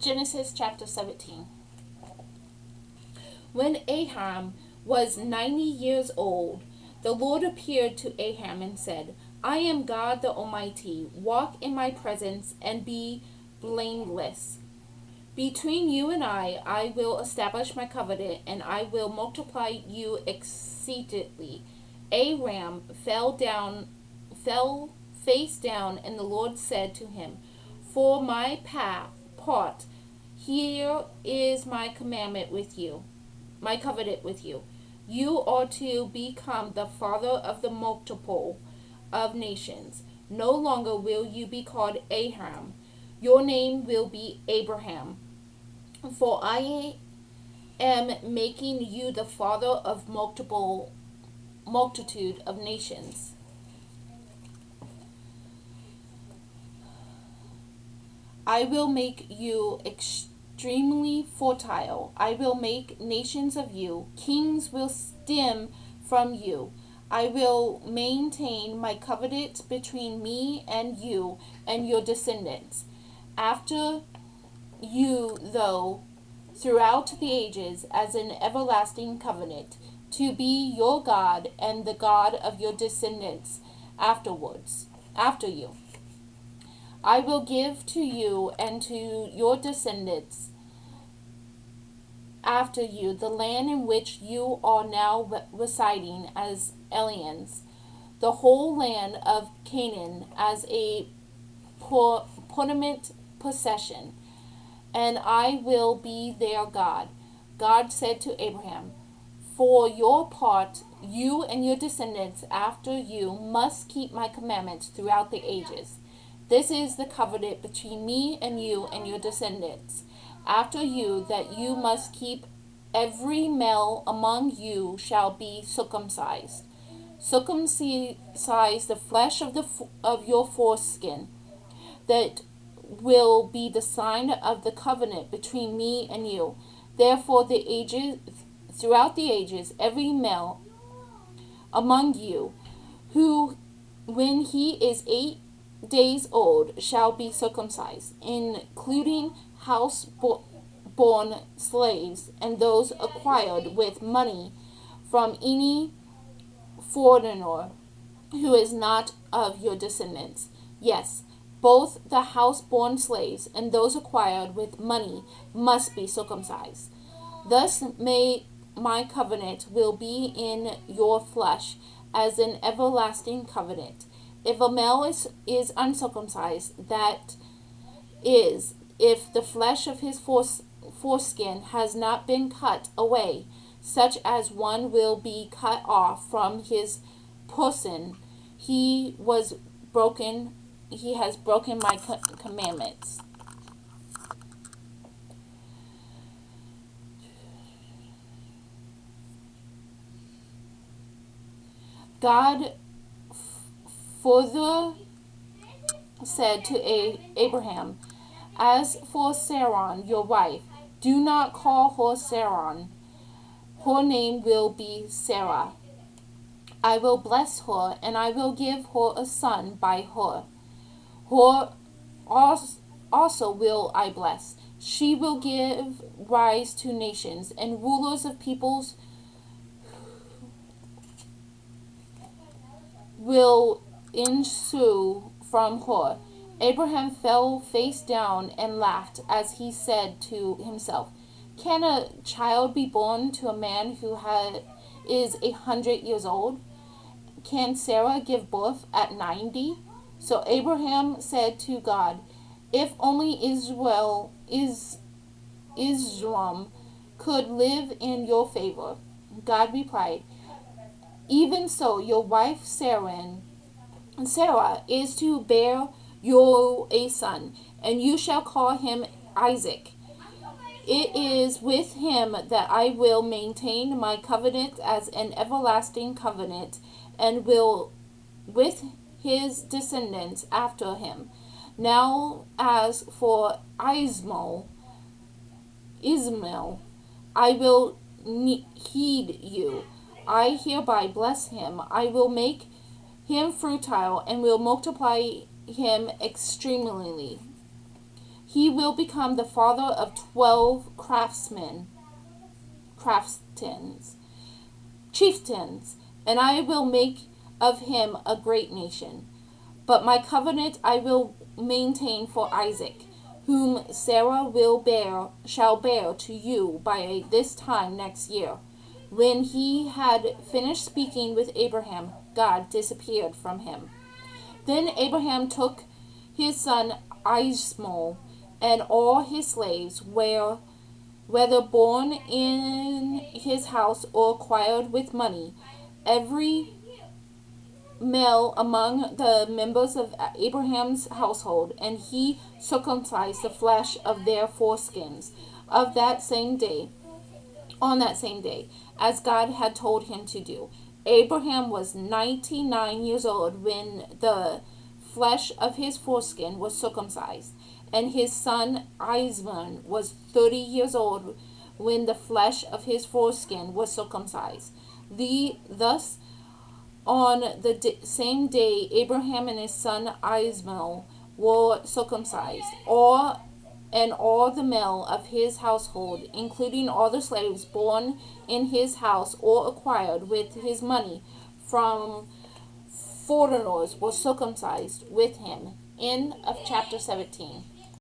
Genesis chapter 17. When Abraham was 90 years old, the Lord appeared to Abraham and said, I am God the Almighty. Walk in my presence and be blameless. Between you and I will establish my covenant, and I will multiply you exceedingly. Abraham fell face down, and the Lord said to him, For my part, here is my commandment with you, my covenant with you. You are to become the father of the multiple of nations. No longer will you be called Abraham. Your name will be Abraham. For I am making you the father of multitude of nations. I will make you extremely fertile. I will make nations of you. Kings will stem from you. I will maintain my covenant between me and you and your descendants after you, though, throughout the ages, as an everlasting covenant, to be your God and the God of your descendants after you. I will give to you and to your descendants after you the land in which you are now residing as aliens, the whole land of Canaan as a permanent possession, and I will be their God. God said to Abraham, For your part, you and your descendants after you must keep my commandments throughout the ages. This is the covenant between me and you and your descendants after you, that you must keep. Every male among you shall be circumcised. Circumcise the flesh of your foreskin. That will be the sign of the covenant between me and you. Therefore, throughout the ages, every male among you who, when he is 8 days old, shall be circumcised, including house-born slaves and those acquired with money from any foreigner who is not of your descendants. Yes, both the house-born slaves and those acquired with money must be circumcised. Thus my covenant will be in your flesh as an everlasting covenant. If a male is uncircumcised, that is, if the flesh of his foreskin has not been cut away, such as one will be cut off from his person, he has broken my commandments. God further said to Abraham, As for Sarai, your wife, do not call her Sarai. Her name will be Sarah. I will bless her, and I will give her a son by her. Her also will I bless. She will give rise to nations, and rulers of peoples will ensue from her. Abraham fell face down and laughed as he said to himself, Can a child be born to a man who is 100 years old? Can Sarah give birth at 90? So Abraham said to God, If only Israel could live in your favor. God replied, Even so, your wife Sarah is to bear you a son, and you shall call him Isaac. It is with him that I will maintain my covenant as an everlasting covenant, and will with his descendants after him. Now as for Ishmael, I will heed you. I hereby bless him. I will make him fertile and will multiply him extremely. He will become the father of 12 chieftains, and I will make of him a great nation. But my covenant I will maintain for Isaac, whom Sarah shall bear to you by this time next year. When he had finished speaking with Abraham, God disappeared from him. Then Abraham took his son Ishmael and all his slaves, whether born in his house or acquired with money, every male among the members of Abraham's household, and he circumcised the flesh of their foreskins on that same day, as God had told him to do. Abraham was 99 years old when the flesh of his foreskin was circumcised, and his son Isaac was 30 years old when the flesh of his foreskin was circumcised. Thus, on the same day, Abraham and his son Ismael were circumcised, and all the male of his household, including all the slaves born in his house or acquired with his money from foreigners, were circumcised with him. End of chapter 17.